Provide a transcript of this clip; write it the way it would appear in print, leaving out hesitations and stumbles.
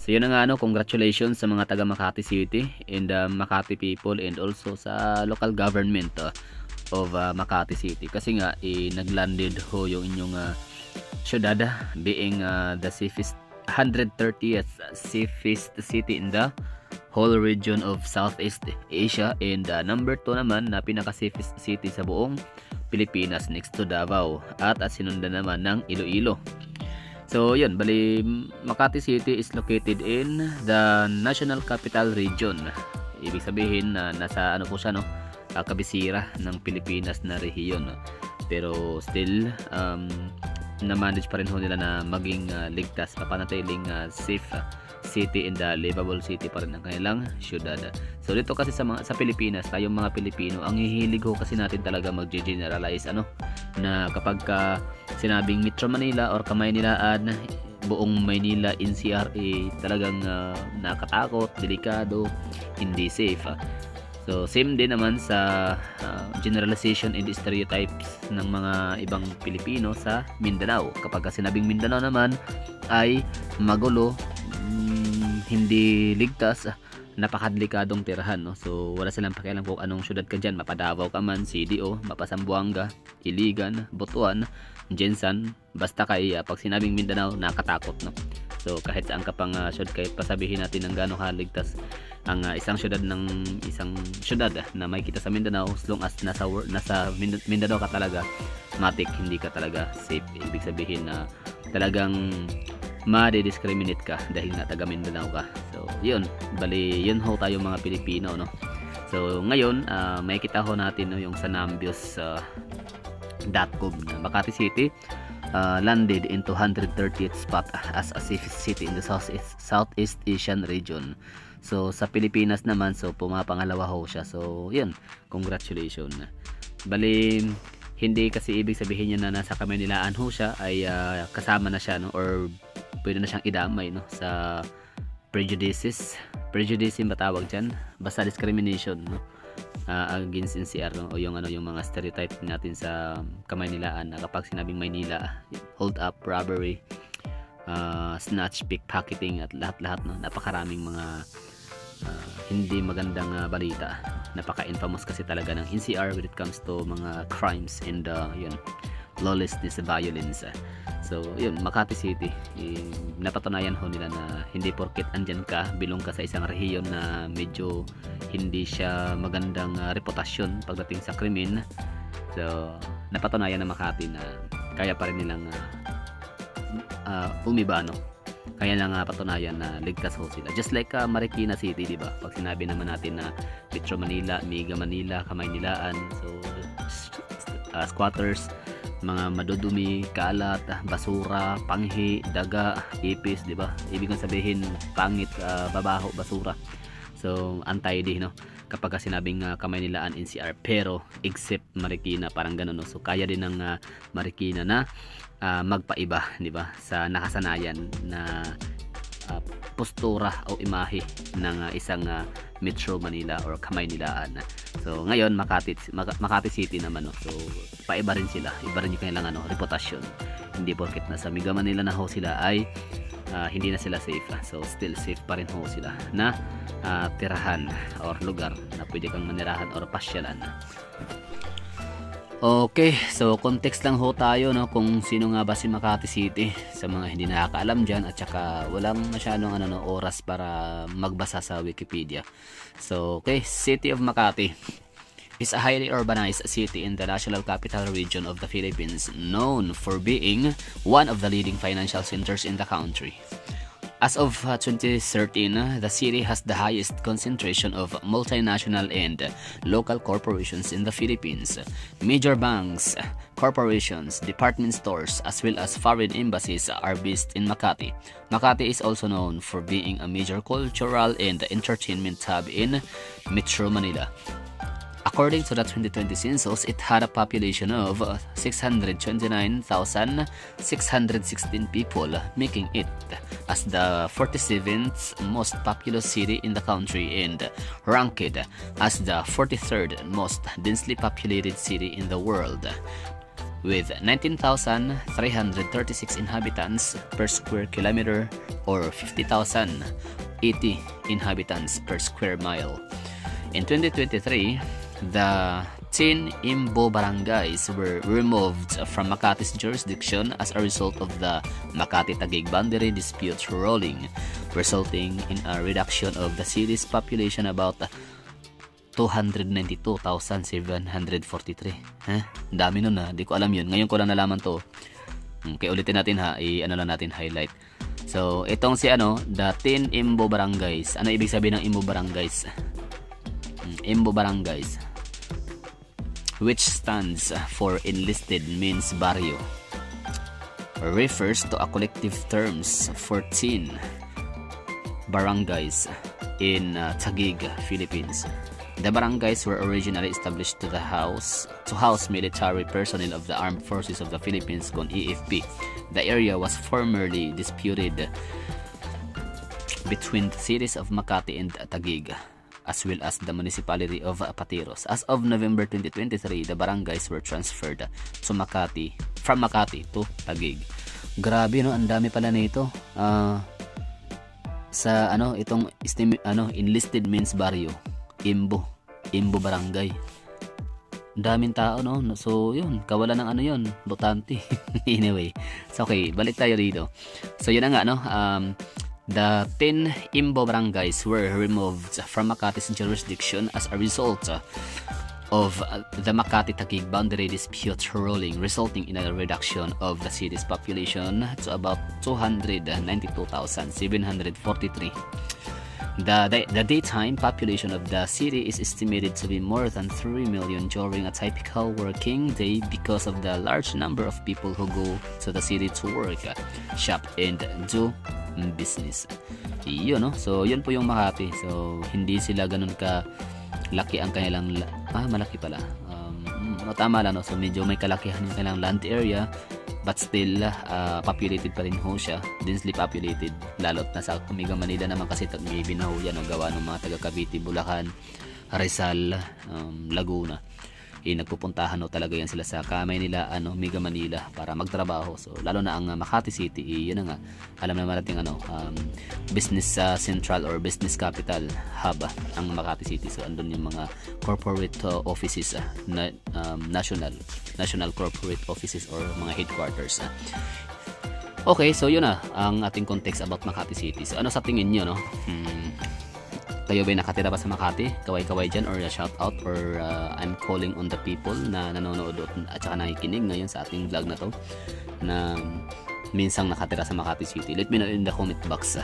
So yun na nga, ano, congratulations sa mga taga Makati City and Makati people and also sa local government of Makati City, kasi nga naglanded ho yung inyong syudad being the safest 130th safest city in the whole region of Southeast Asia and number 2 naman na pinaka safest city sa buong Pilipinas next to Davao at sinundan naman ng Iloilo. So yun, bali Makati City is located in the National Capital Region. Ibig sabihin na nasa ano po siya, no, kabisira ng Pilipinas na rehiyon. Pero still na-manage pa rin ho nila na maging ligtas, papanatiling safe city and livable city pa rin ang kanilang syudad. So dito kasi sa Pilipinas, tayong mga Pilipino, ang hihilig ho kasi natin talaga mag-generalize na kapag sinabing Metro Manila or Kamaynilaan, buong Maynila NCR talagang nakatakot, delikado, hindi safe. So same din naman sa generalization and stereotypes ng mga ibang Pilipino sa Mindanao. Kapag sinabing Mindanao naman ay magulo, hindi ligtas, napakadelikadong tirahan, no? So wala silang pakialam kung anong syudad ka dyan, mapa Davao ka man, CDO, mapa Zamboanga, Iligan, Butuan, Jensan, basta kay pag sinabing Mindanao, nakatakot, no? So kahit saan ka pang kahit pasabihin natin ng gaano kaligtas ang isang syudad ng isang syudad na may kita sa Mindanao, as long as nasa Mindanao ka talaga, matik hindi ka talaga safe. Ibig sabihin na talagang ma-discriminate ka dahil nga taga Mindanao ka. So yun, bali yun ho tayo mga Pilipino, no? So ngayon makikita ho natin, no, yung sa Nambios.com na Makati City landed into 130th spot as a safest city in the Southeast Asian region. So sa Pilipinas naman, so pumapangalawa ho siya. So yun, congratulations. Bali hindi kasi ibig sabihin niya na nasa Kamaynilaan ho siya ay kasama na siya, no, or pwede na siyang idamay, no, sa prejudice ba tawag dyan, basta discrimination, no, against NCR, no, o yung mga stereotype natin sa Kamaynilaan na kapag sinabing Maynila, hold up, robbery, snatch, pickpocketing at lahat-lahat, no, napakaraming mga hindi magandang balita. Napaka-infamous kasi talaga ng NCR when it comes to mga crimes and yun, lawlessness, violence. So yun, Makati City, napatunayan ho nila na hindi porket andyan ka, bilong ka sa isang rehiyon na medyo hindi siya magandang reputasyon pagdating sa krimen. So napatunayan ng Makati na kaya pa rin nilang umiba, no? Kaya lang patunayan na ligtas ho sila. Just like Marikina City, di ba? Pag sinabi naman natin na Metro Manila, Mega Manila, Kamaynilaan, so squatters, mga madudumi, kalat, basura, panghi, daga, ipis, di ba? Ibig sabihin pangit, babaho, basura. So untidy, no? Kapag sinabing Kamaynilaan NCR, pero except Marikina, parang ganun, no? So kaya din ng Marikina na magpaiba, di ba, sa nakasanayan na postura o imahe ng isang Metro Manila or Kamaynilaan. So ngayon Makati City naman, no? So paiba rin sila, iba rin yung kanilang reputasyon. Hindi porket na sa Mega Manila na ho sila ay hindi na sila safe. So still safe pa rin ho sila na tirahan or lugar na pwede kang manirahan or pasyalan. Okay, so context lang ho tayo, no, kung sino nga ba si Makati City sa mga hindi nakakaalam dyan, at saka walang masyadong oras para magbasa sa Wikipedia. So okay, City of Makati is a highly urbanized city in the National Capital Region of the Philippines, known for being one of the leading financial centers in the country. As of 2013, the city has the highest concentration of multinational and local corporations in the Philippines. Major banks, corporations, department stores, as well as foreign embassies are based in Makati. Makati is also known for being a major cultural and entertainment hub in Metro Manila. According to the 2020 census, it had a population of 629,616 people, making it as the 47th most populous city in the country and ranked as the 43rd most densely populated city in the world. with 19,336 inhabitants per square kilometer or 50,080 inhabitants per square mile. In 2023, the 10 Imbo barangays were removed from Makati's jurisdiction as a result of the Makati-Taguig boundary dispute ruling, resulting in a reduction of the city's population about 292,743. Dami nun ha, di ko alam yun. Ngayon ko lang nalaman to. Kaya ulitin natin ha, ano lang natin highlight. So, itong si the 10 Imbo barangays. Ano ibig sabihin ng Imbo barangays? Imbo barangays, which stands for enlisted means barrio, refers to a collective terms 14 barangays in Taguig, Philippines. The barangays were originally established to house military personnel of the Armed Forces of the Philippines, called AFP. The area was formerly disputed between the cities of Makati and Taguig, as well as the municipality of Patiros. As of November 2023, the barangays were transferred to Makati, from Makati to Taguig. Grabe no, ang dami pala nito. Sa itong enlisted means barrio, Imbo barangay. Daming tao no. So yun, kawalan ng yun, botante. Anyway, so okay, balik tayo dito. So yun na nga the 10 Imbo barangays were removed from Makati's jurisdiction as a result of the Makati-Taguig boundary dispute ruling, resulting in a reduction of the city's population to about 292,743. The daytime population of the city is estimated to be more than 3 million during a typical working day because of the large number of people who go to the city to work, shop, and do business. Yun, no? So, yun po yung Makati. So, hindi sila ganun ka laki ang kanilang malaki pala. Tama lang, no? So, medyo may kalakihan yung kanilang land area, but still populated pa rin ho siya, densely populated, lalo't nasa Omega Manila naman kasi maybe na ho yan ang gawa ng mga taga Cavite, Bulacan, Rizal, Laguna. Nagpupuntahan ho talaga yan sila sa kamay nila Mega Manila para magtrabaho. So lalo na ang Makati City, yun na nga, alam naman natin business central or business capital hub ang Makati City. So andun yung mga corporate offices, national corporate offices or mga headquarters. Okay, so yun na ang ating context about Makati City. So ano sa tingin nyo, no? Kayo ba'y nakatira pa sa Makati? Kaway-kaway dyan, or shout out, or I'm calling on the people na nanonood at saka nakikinig ngayon sa ating vlog na to na minsang nakatira sa Makati City. Let me know in the comment box.